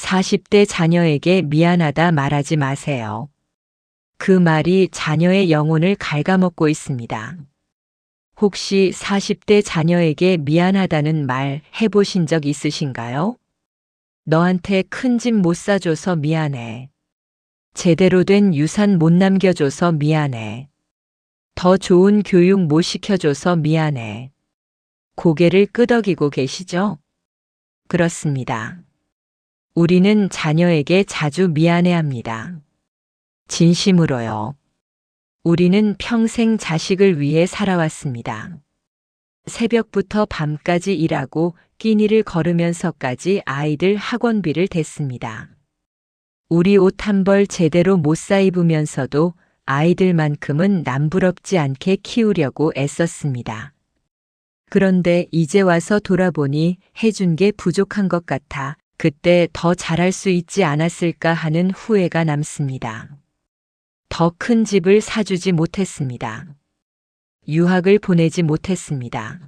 40대 자녀에게 미안하다 말하지 마세요. 그 말이 자녀의 영혼을 갉아먹고 있습니다. 혹시 40대 자녀에게 미안하다는 말 해보신 적 있으신가요? 너한테 큰 집 못 사줘서 미안해. 제대로 된 유산 못 남겨줘서 미안해. 더 좋은 교육 못 시켜줘서 미안해. 고개를 끄덕이고 계시죠? 그렇습니다. 우리는 자녀에게 자주 미안해합니다. 진심으로요. 우리는 평생 자식을 위해 살아왔습니다. 새벽부터 밤까지 일하고 끼니를 걸으면서까지 아이들 학원비를 댔습니다. 우리 옷 한 벌 제대로 못 사 입으면서도 아이들만큼은 남부럽지 않게 키우려고 애썼습니다. 그런데 이제 와서 돌아보니 해준 게 부족한 것 같아 그때 더 잘할 수 있지 않았을까 하는 후회가 남습니다. 더 큰 집을 사주지 못했습니다. 유학을 보내지 못했습니다.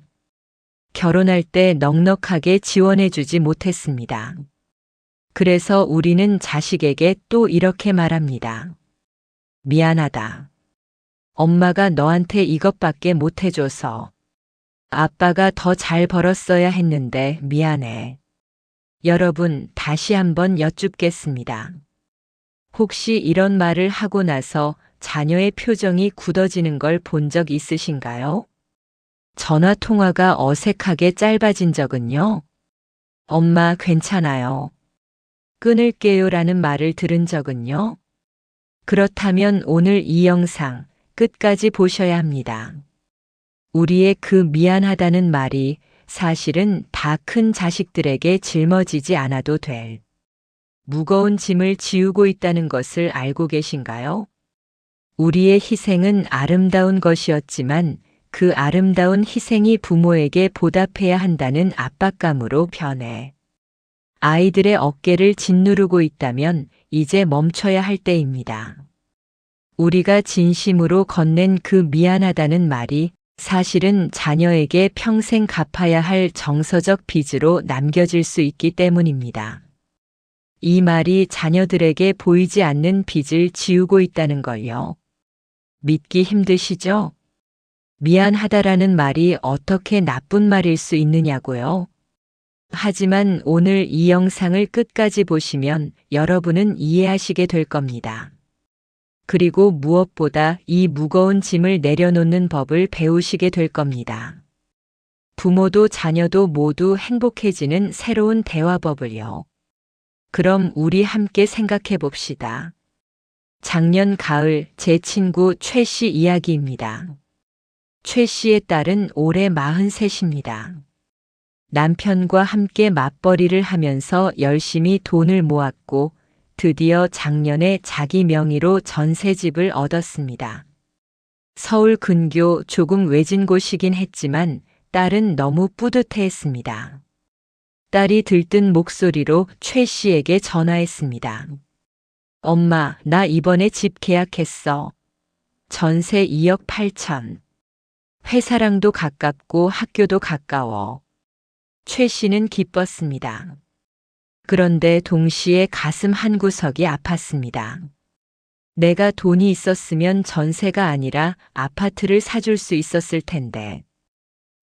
결혼할 때 넉넉하게 지원해주지 못했습니다. 그래서 우리는 자식에게 또 이렇게 말합니다. 미안하다. 엄마가 너한테 이것밖에 못해줘서. 아빠가 더 잘 벌었어야 했는데 미안해. 여러분, 다시 한번 여쭙겠습니다. 혹시 이런 말을 하고 나서 자녀의 표정이 굳어지는 걸 본 적 있으신가요? 전화 통화가 어색하게 짧아진 적은요? 엄마 괜찮아요. 끊을게요 라는 말을 들은 적은요? 그렇다면 오늘 이 영상 끝까지 보셔야 합니다. 우리의 그 미안하다는 말이 사실은 다 큰 자식들에게 짊어지지 않아도 될 무거운 짐을 지우고 있다는 것을 알고 계신가요? 우리의 희생은 아름다운 것이었지만 그 아름다운 희생이 부모에게 보답해야 한다는 압박감으로 변해 아이들의 어깨를 짓누르고 있다면 이제 멈춰야 할 때입니다. 우리가 진심으로 건넨 그 미안하다는 말이 사실은 자녀에게 평생 갚아야 할 정서적 빚으로 남겨질 수 있기 때문입니다. 이 말이 자녀들에게 보이지 않는 빚을 지우고 있다는 걸요. 믿기 힘드시죠? 미안하다라는 말이 어떻게 나쁜 말일 수 있느냐고요? 하지만 오늘 이 영상을 끝까지 보시면 여러분은 이해하시게 될 겁니다. 그리고 무엇보다 이 무거운 짐을 내려놓는 법을 배우시게 될 겁니다. 부모도 자녀도 모두 행복해지는 새로운 대화법을요. 그럼 우리 함께 생각해 봅시다. 작년 가을 제 친구 최 씨 이야기입니다. 최 씨의 딸은 올해 43입니다. 남편과 함께 맞벌이를 하면서 열심히 돈을 모았고 드디어 작년에 자기 명의로 전셋집을 얻었습니다. 서울 근교 조금 외진 곳이긴 했지만 딸은 너무 뿌듯해했습니다. 딸이 들뜬 목소리로 최 씨에게 전화했습니다. 엄마, 나 이번에 집 계약했어. 전세 2억 8천. 회사랑도 가깝고 학교도 가까워. 최 씨는 기뻤습니다. 그런데 동시에 가슴 한구석이 아팠습니다. 내가 돈이 있었으면 전세가 아니라 아파트를 사줄 수 있었을 텐데.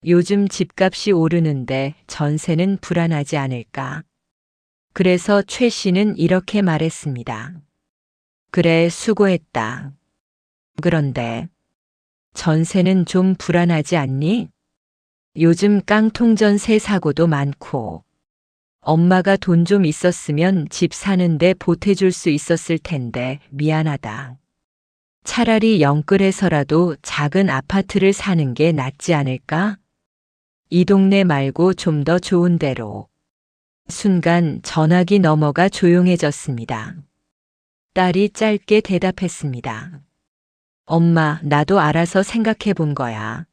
요즘 집값이 오르는데 전세는 불안하지 않을까? 그래서 최 씨는 이렇게 말했습니다. 그래, 수고했다. 그런데 전세는 좀 불안하지 않니? 요즘 깡통 전세 사고도 많고. 엄마가 돈 좀 있었으면 집 사는데 보태줄 수 있었을 텐데 미안하다. 차라리 영끌해서라도 작은 아파트를 사는 게 낫지 않을까? 이 동네 말고 좀 더 좋은 데로. 순간 전화기 너머가 조용해졌습니다. 딸이 짧게 대답했습니다. 엄마, 나도 알아서 생각해 본 거야.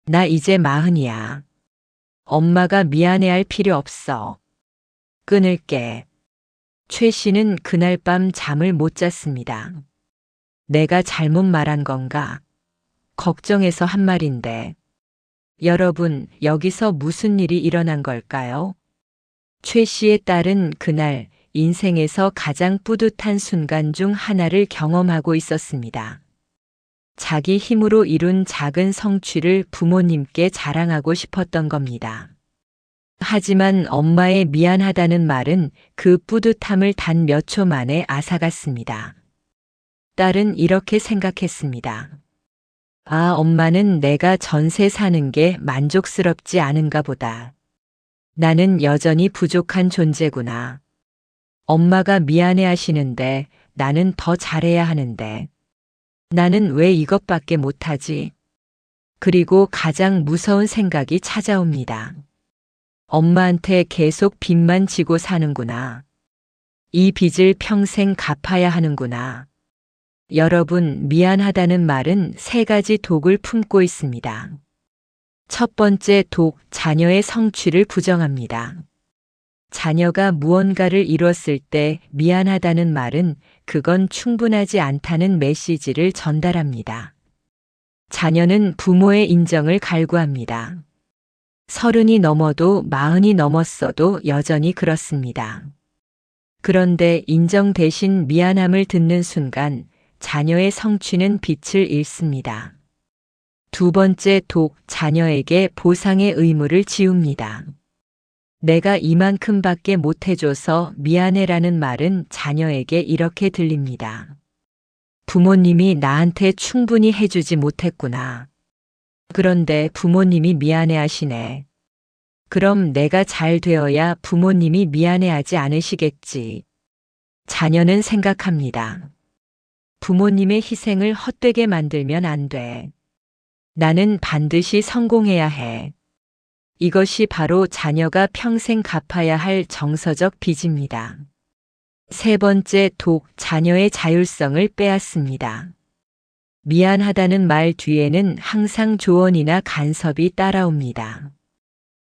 나 이제 40이야. 엄마가 미안해할 필요 없어. 끊을게. 최 씨는 그날 밤 잠을 못 잤습니다. 내가 잘못 말한 건가? 걱정해서 한 말인데. 여러분, 여기서 무슨 일이 일어난 걸까요? 최 씨의 딸은 그날 인생에서 가장 뿌듯한 순간 중 하나를 경험하고 있었습니다. 자기 힘으로 이룬 작은 성취를 부모님께 자랑하고 싶었던 겁니다. 하지만 엄마의 미안하다는 말은 그 뿌듯함을 단 몇 초 만에 앗아갔습니다. 딸은 이렇게 생각했습니다. 아, 엄마는 내가 전세 사는 게 만족스럽지 않은가 보다. 나는 여전히 부족한 존재구나. 엄마가 미안해 하시는데 나는 더 잘해야 하는데. 나는 왜 이것밖에 못하지? 그리고 가장 무서운 생각이 찾아옵니다. 엄마한테 계속 빚만 지고 사는구나. 이 빚을 평생 갚아야 하는구나. 여러분, 미안하다는 말은 세 가지 독을 품고 있습니다. 첫 번째 독, 자녀의 성취를 부정합니다. 자녀가 무언가를 이뤘을 때 미안하다는 말은 그건 충분하지 않다는 메시지를 전달합니다. 자녀는 부모의 인정을 갈구합니다. 30이 넘어도 40이 넘었어도 여전히 그렇습니다. 그런데 인정 대신 미안함을 듣는 순간 자녀의 성취는 빛을 잃습니다. 두 번째 독, 자녀에게 보상의 의무를 지웁니다. 내가 이만큼밖에 못해줘서 미안해라는 말은 자녀에게 이렇게 들립니다. 부모님이 나한테 충분히 해주지 못했구나. 그런데 부모님이 미안해 하시네. 그럼 내가 잘 되어야 부모님이 미안해하지 않으시겠지. 자녀는 생각합니다. 부모님의 희생을 헛되게 만들면 안 돼. 나는 반드시 성공해야 해. 이것이 바로 자녀가 평생 갚아야 할 정서적 빚입니다. 세 번째 독, 자녀의 자율성을 빼앗습니다. 미안하다는 말 뒤에는 항상 조언이나 간섭이 따라옵니다.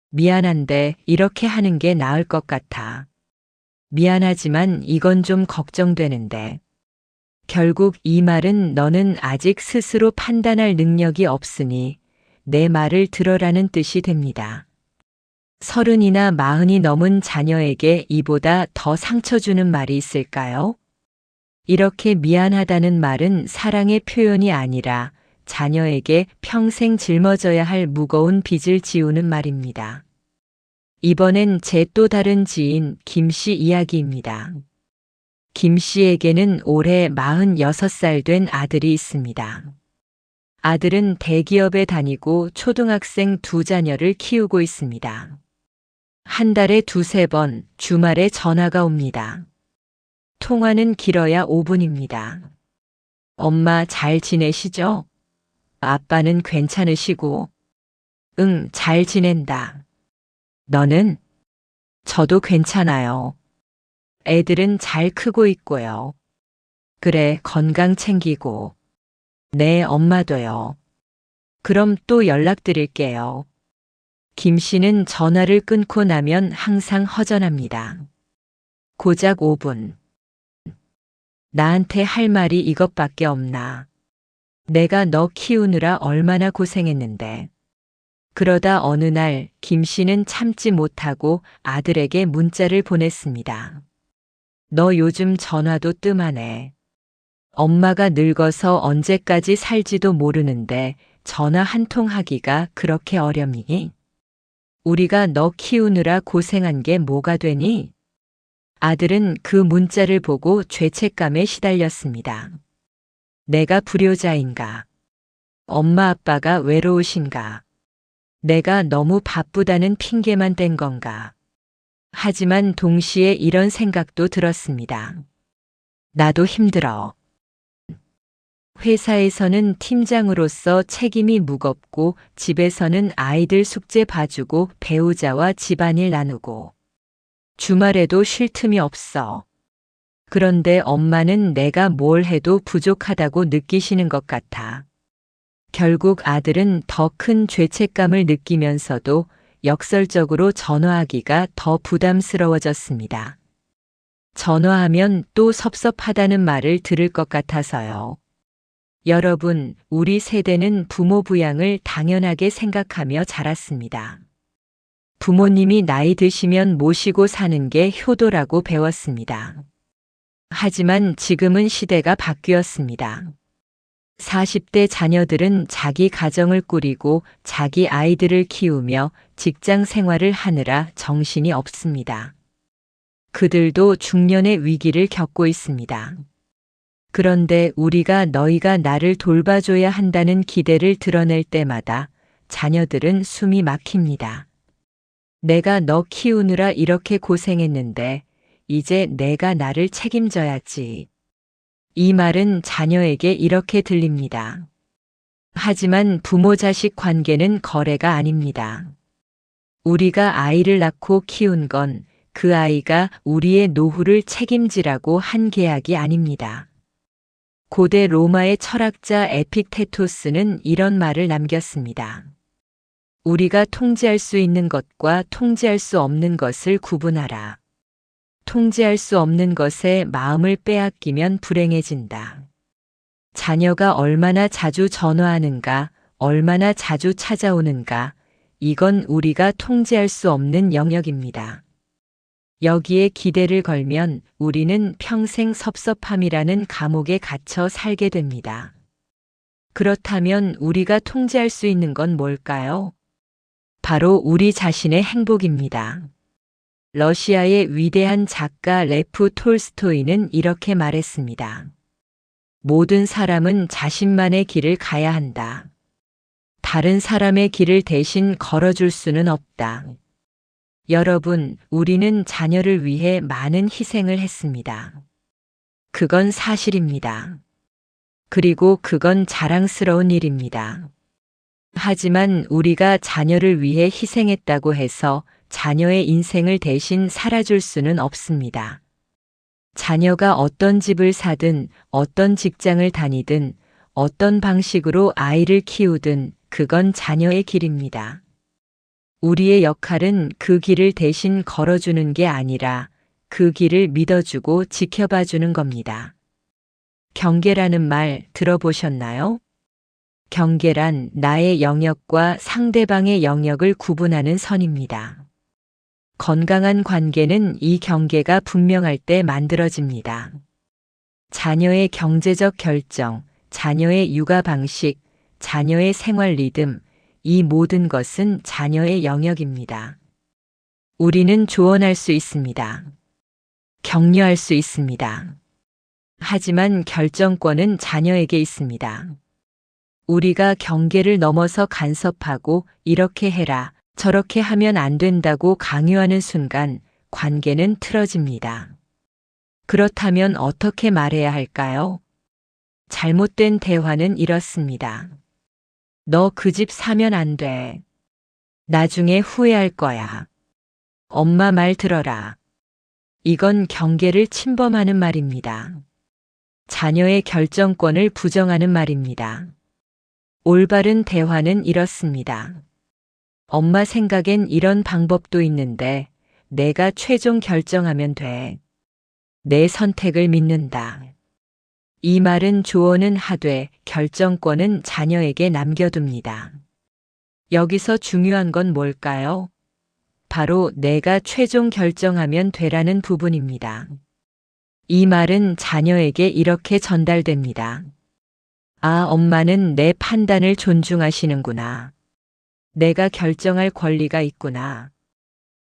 미안한데 이렇게 하는 게 나을 것 같아. 미안하지만 이건 좀 걱정되는데. 결국 이 말은 너는 아직 스스로 판단할 능력이 없으니 내 말을 들어라는 뜻이 됩니다. 30이나 40이 넘은 자녀에게 이보다 더 상처 주는 말이 있을까요? 이렇게 미안하다는 말은 사랑의 표현이 아니라 자녀에게 평생 짊어져야 할 무거운 빚을 지우는 말입니다. 이번엔 제 또 다른 지인 김 씨 이야기입니다. 김 씨에게는 올해 46살 된 아들이 있습니다. 아들은 대기업에 다니고 초등학생 두 자녀를 키우고 있습니다. 한 달에 두세 번 주말에 전화가 옵니다. 통화는 길어야 5분입니다. 엄마 잘 지내시죠? 아빠는 괜찮으시고? 응, 잘 지낸다. 너는? 저도 괜찮아요. 애들은 잘 크고 있고요. 그래, 건강 챙기고. 네, 엄마도요. 그럼 또 연락드릴게요. 김 씨는 전화를 끊고 나면 항상 허전합니다. 고작 5분. 나한테 할 말이 이것밖에 없나. 내가 너 키우느라 얼마나 고생했는데. 그러다 어느 날 김 씨는 참지 못하고 아들에게 문자를 보냈습니다. 너 요즘 전화도 뜸하네. 엄마가 늙어서 언제까지 살지도 모르는데 전화 한 통 하기가 그렇게 어렵니? 우리가 너 키우느라 고생한 게 뭐가 되니? 아들은 그 문자를 보고 죄책감에 시달렸습니다. 내가 불효자인가? 엄마 아빠가 외로우신가? 내가 너무 바쁘다는 핑계만 댄 건가? 하지만 동시에 이런 생각도 들었습니다. 나도 힘들어. 회사에서는 팀장으로서 책임이 무겁고 집에서는 아이들 숙제 봐주고 배우자와 집안일 나누고 주말에도 쉴 틈이 없어. 그런데 엄마는 내가 뭘 해도 부족하다고 느끼시는 것 같아. 결국 아들은 더 큰 죄책감을 느끼면서도 역설적으로 전화하기가 더 부담스러워졌습니다. 전화하면 또 섭섭하다는 말을 들을 것 같아서요. 여러분, 우리 세대는 부모 부양을 당연하게 생각하며 자랐습니다. 부모님이 나이 드시면 모시고 사는 게 효도라고 배웠습니다. 하지만 지금은 시대가 바뀌었습니다. 40대 자녀들은 자기 가정을 꾸리고 자기 아이들을 키우며 직장 생활을 하느라 정신이 없습니다. 그들도 중년의 위기를 겪고 있습니다. 그런데 우리가 너희가 나를 돌봐줘야 한다는 기대를 드러낼 때마다 자녀들은 숨이 막힙니다. 내가 너 키우느라 이렇게 고생했는데 이제 내가 나를 책임져야지. 이 말은 자녀에게 이렇게 들립니다. 하지만 부모 자식 관계는 거래가 아닙니다. 우리가 아이를 낳고 키운 건 그 아이가 우리의 노후를 책임지라고 한 계약이 아닙니다. 고대 로마의 철학자 에픽테토스는 이런 말을 남겼습니다. 우리가 통제할 수 있는 것과 통제할 수 없는 것을 구분하라. 통제할 수 없는 것에 마음을 빼앗기면 불행해진다. 자녀가 얼마나 자주 전화하는가, 얼마나 자주 찾아오는가, 이건 우리가 통제할 수 없는 영역입니다. 여기에 기대를 걸면 우리는 평생 섭섭함이라는 감옥에 갇혀 살게 됩니다. 그렇다면 우리가 통제할 수 있는 건 뭘까요? 바로 우리 자신의 행복입니다. 러시아의 위대한 작가 레프 톨스토이는 이렇게 말했습니다. 모든 사람은 자신만의 길을 가야 한다. 다른 사람의 길을 대신 걸어줄 수는 없다. 여러분, 우리는 자녀를 위해 많은 희생을 했습니다. 그건 사실입니다. 그리고 그건 자랑스러운 일입니다. 하지만 우리가 자녀를 위해 희생했다고 해서 자녀의 인생을 대신 살아줄 수는 없습니다. 자녀가 어떤 집을 사든, 어떤 직장을 다니든, 어떤 방식으로 아이를 키우든 그건 자녀의 길입니다. 우리의 역할은 그 길을 대신 걸어주는 게 아니라 그 길을 믿어주고 지켜봐주는 겁니다. 경계라는 말 들어보셨나요? 경계란 나의 영역과 상대방의 영역을 구분하는 선입니다. 건강한 관계는 이 경계가 분명할 때 만들어집니다. 자녀의 경제적 결정, 자녀의 육아 방식, 자녀의 생활 리듬, 이 모든 것은 자녀의 영역입니다. 우리는 조언할 수 있습니다. 격려할 수 있습니다. 하지만 결정권은 자녀에게 있습니다. 우리가 경계를 넘어서 간섭하고 이렇게 해라, 저렇게 하면 안 된다고 강요하는 순간 관계는 틀어집니다. 그렇다면 어떻게 말해야 할까요? 잘못된 대화는 이렇습니다. 너 그 집 사면 안 돼. 나중에 후회할 거야. 엄마 말 들어라. 이건 경계를 침범하는 말입니다. 자녀의 결정권을 부정하는 말입니다. 올바른 대화는 이렇습니다. 엄마 생각엔 이런 방법도 있는데 내가 최종 결정하면 돼. 내 선택을 믿는다. 이 말은 조언은 하되 결정권은 자녀에게 남겨둡니다. 여기서 중요한 건 뭘까요? 바로 내가 최종 결정하면 되라는 부분입니다. 이 말은 자녀에게 이렇게 전달됩니다. 아, 엄마는 내 판단을 존중하시는구나. 내가 결정할 권리가 있구나.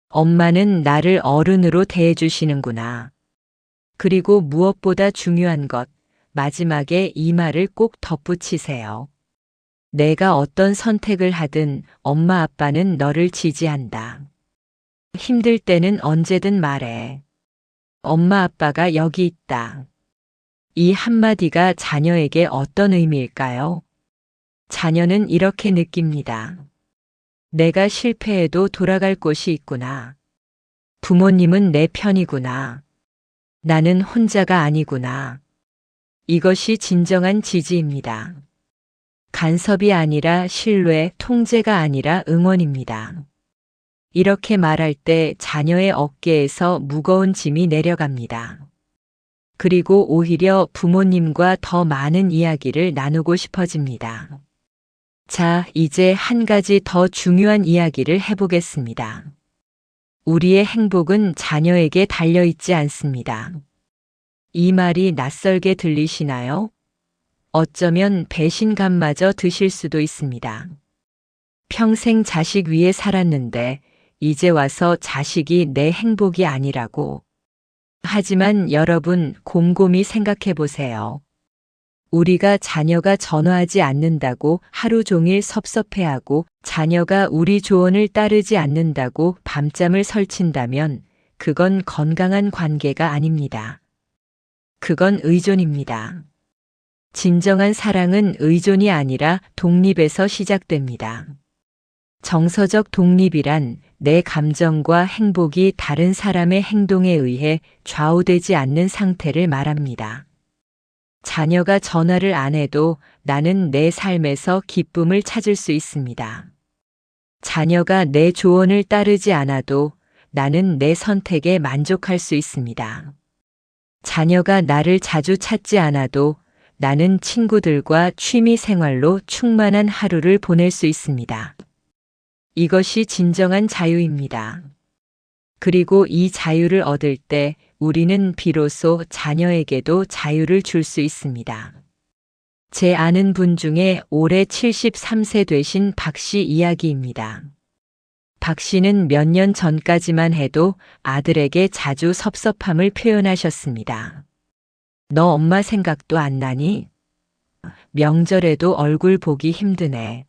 엄마는 나를 어른으로 대해주시는구나. 그리고 무엇보다 중요한 것, 마지막에 이 말을 꼭 덧붙이세요. 내가 어떤 선택을 하든 엄마 아빠는 너를 지지한다. 힘들 때는 언제든 말해. 엄마 아빠가 여기 있다. 이 한마디가 자녀에게 어떤 의미일까요? 자녀는 이렇게 느낍니다. 내가 실패해도 돌아갈 곳이 있구나. 부모님은 내 편이구나. 나는 혼자가 아니구나. 이것이 진정한 지지입니다. 간섭이 아니라 신뢰, 통제가 아니라 응원입니다. 이렇게 말할 때 자녀의 어깨에서 무거운 짐이 내려갑니다. 그리고 오히려 부모님과 더 많은 이야기를 나누고 싶어집니다. 자, 이제 한 가지 더 중요한 이야기를 해보겠습니다. 우리의 행복은 자녀에게 달려있지 않습니다. 이 말이 낯설게 들리시나요? 어쩌면 배신감마저 드실 수도 있습니다. 평생 자식 위에 살았는데 이제 와서 자식이 내 행복이 아니라고. 하지만 여러분 곰곰이 생각해 보세요. 우리가 자녀가 전화하지 않는다고 하루 종일 섭섭해하고 자녀가 우리 조언을 따르지 않는다고 밤잠을 설친다면 그건 건강한 관계가 아닙니다. 그건 의존입니다. 진정한 사랑은 의존이 아니라 독립에서 시작됩니다. 정서적 독립이란 내 감정과 행복이 다른 사람의 행동에 의해 좌우되지 않는 상태를 말합니다. 자녀가 전화를 안 해도 나는 내 삶에서 기쁨을 찾을 수 있습니다. 자녀가 내 조언을 따르지 않아도 나는 내 선택에 만족할 수 있습니다. 자녀가 나를 자주 찾지 않아도 나는 친구들과 취미 생활로 충만한 하루를 보낼 수 있습니다. 이것이 진정한 자유입니다. 그리고 이 자유를 얻을 때 우리는 비로소 자녀에게도 자유를 줄 수 있습니다. 제 아는 분 중에 올해 73세 되신 박 씨 이야기입니다. 박 씨는 몇 년 전까지만 해도 아들에게 자주 섭섭함을 표현하셨습니다. 너 엄마 생각도 안 나니? 명절에도 얼굴 보기 힘드네.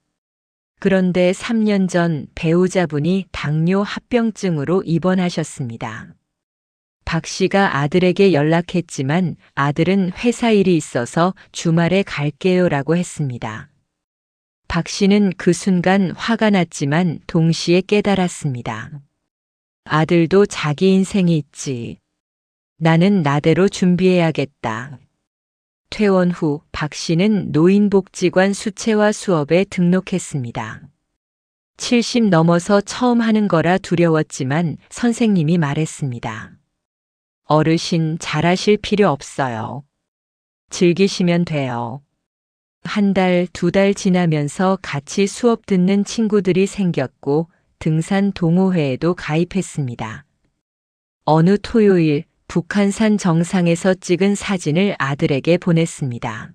그런데 3년 전 배우자분이 당뇨 합병증으로 입원하셨습니다. 박 씨가 아들에게 연락했지만 아들은 회사 일이 있어서 주말에 갈게요라고 했습니다. 박 씨는 그 순간 화가 났지만 동시에 깨달았습니다. 아들도 자기 인생이 있지. 나는 나대로 준비해야겠다. 퇴원 후 박 씨는 노인복지관 수채화 수업에 등록했습니다. 70 넘어서 처음 하는 거라 두려웠지만 선생님이 말했습니다. 어르신 잘하실 필요 없어요. 즐기시면 돼요. 한 달, 두 달 지나면서 같이 수업 듣는 친구들이 생겼고 등산 동호회에도 가입했습니다. 어느 토요일 북한산 정상에서 찍은 사진을 아들에게 보냈습니다.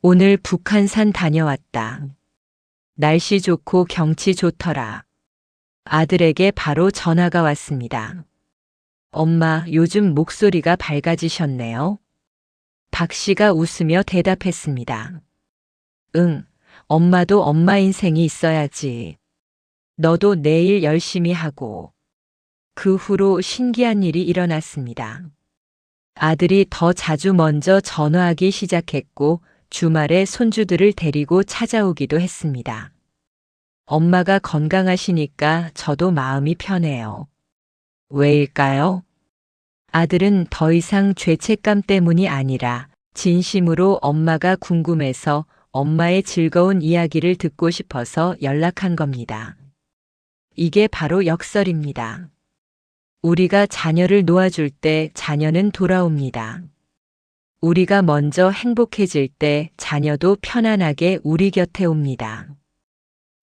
오늘 북한산 다녀왔다. 날씨 좋고 경치 좋더라. 아들에게 바로 전화가 왔습니다. 엄마, 요즘 목소리가 밝아지셨네요. 박 씨가 웃으며 대답했습니다. 응, 엄마도 엄마 인생이 있어야지. 너도 내일 열심히 하고. 그 후로 신기한 일이 일어났습니다. 아들이 더 자주 먼저 전화하기 시작했고 주말에 손주들을 데리고 찾아오기도 했습니다. 엄마가 건강하시니까 저도 마음이 편해요. 왜일까요? 아들은 더 이상 죄책감 때문이 아니라 진심으로 엄마가 궁금해서 엄마의 즐거운 이야기를 듣고 싶어서 연락한 겁니다. 이게 바로 역설입니다. 우리가 자녀를 놓아줄 때 자녀는 돌아옵니다. 우리가 먼저 행복해질 때 자녀도 편안하게 우리 곁에 옵니다.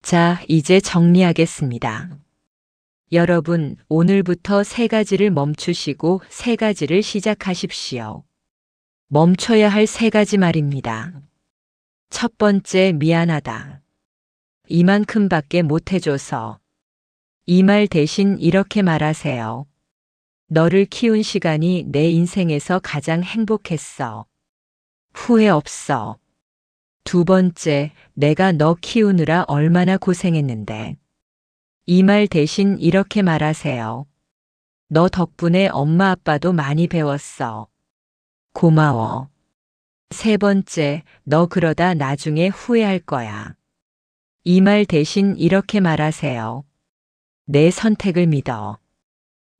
자, 이제 정리하겠습니다. 여러분, 오늘부터 3가지를 멈추시고 3가지를 시작하십시오. 멈춰야 할 3가지 말입니다. 첫 번째, 미안하다. 이만큼밖에 못해줘서. 이 말 대신 이렇게 말하세요. 너를 키운 시간이 내 인생에서 가장 행복했어. 후회 없어. 두 번째, 내가 너 키우느라 얼마나 고생했는데. 이 말 대신 이렇게 말하세요. 너 덕분에 엄마 아빠도 많이 배웠어. 고마워. 세 번째, 너 그러다 나중에 후회할 거야. 이 말 대신 이렇게 말하세요. 내 선택을 믿어.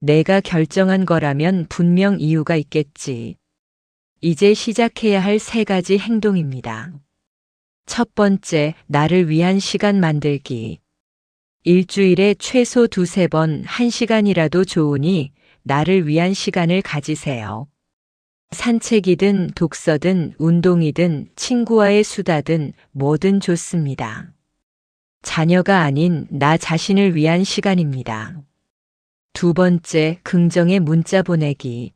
내가 결정한 거라면 분명 이유가 있겠지. 이제 시작해야 할 3가지 행동입니다. 첫 번째, 나를 위한 시간 만들기. 일주일에 최소 2~3번 1시간이라도 좋으니 나를 위한 시간을 가지세요. 산책이든 독서든 운동이든 친구와의 수다든 뭐든 좋습니다. 자녀가 아닌 나 자신을 위한 시간입니다. 두 번째, 긍정의 문자 보내기.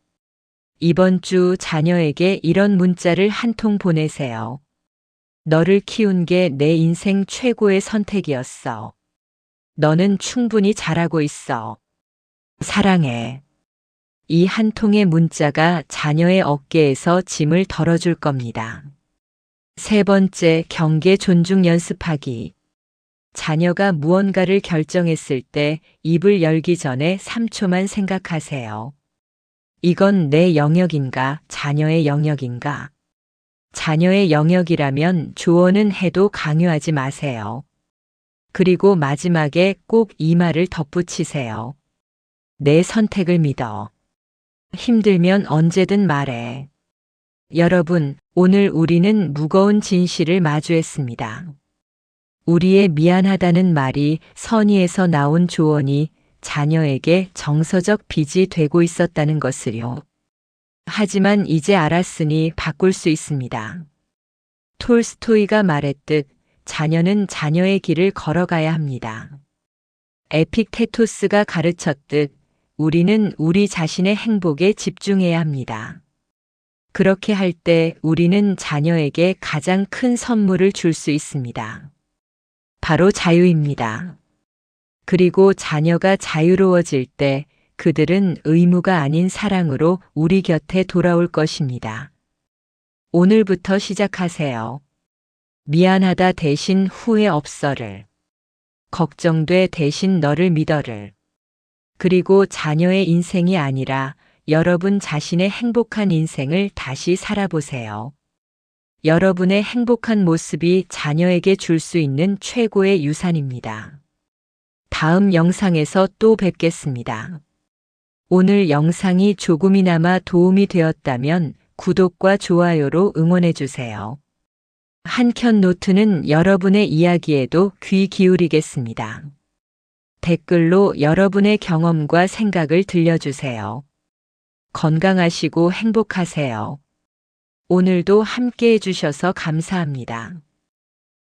이번 주 자녀에게 이런 문자를 한 통 보내세요. 너를 키운 게 내 인생 최고의 선택이었어. 너는 충분히 잘하고 있어. 사랑해. 이 한 통의 문자가 자녀의 어깨에서 짐을 덜어줄 겁니다. 세 번째, 경계 존중 연습하기. 자녀가 무언가를 결정했을 때 입을 열기 전에 3초만 생각하세요. 이건 내 영역인가, 자녀의 영역인가? 자녀의 영역이라면 조언은 해도 강요하지 마세요. 그리고 마지막에 꼭 이 말을 덧붙이세요. 내 선택을 믿어. 힘들면 언제든 말해. 여러분, 오늘 우리는 무거운 진실을 마주했습니다. 우리의 미안하다는 말이, 선의에서 나온 조언이 자녀에게 정서적 빚이 되고 있었다는 것을요. 하지만 이제 알았으니 바꿀 수 있습니다. 톨스토이가 말했듯 자녀는 자녀의 길을 걸어가야 합니다. 에픽테토스가 가르쳤듯 우리는 우리 자신의 행복에 집중해야 합니다. 그렇게 할 때 우리는 자녀에게 가장 큰 선물을 줄 수 있습니다. 바로 자유입니다. 그리고 자녀가 자유로워질 때 그들은 의무가 아닌 사랑으로 우리 곁에 돌아올 것입니다. 오늘부터 시작하세요. 미안하다 대신 후회 없어를. 걱정돼 대신 너를 믿어를. 그리고 자녀의 인생이 아니라 여러분 자신의 행복한 인생을 다시 살아보세요. 여러분의 행복한 모습이 자녀에게 줄 수 있는 최고의 유산입니다. 다음 영상에서 또 뵙겠습니다. 오늘 영상이 조금이나마 도움이 되었다면 구독과 좋아요로 응원해주세요. 한켠 노트는 여러분의 이야기에도 귀 기울이겠습니다. 댓글로 여러분의 경험과 생각을 들려주세요. 건강하시고 행복하세요. 오늘도 함께 해주셔서 감사합니다.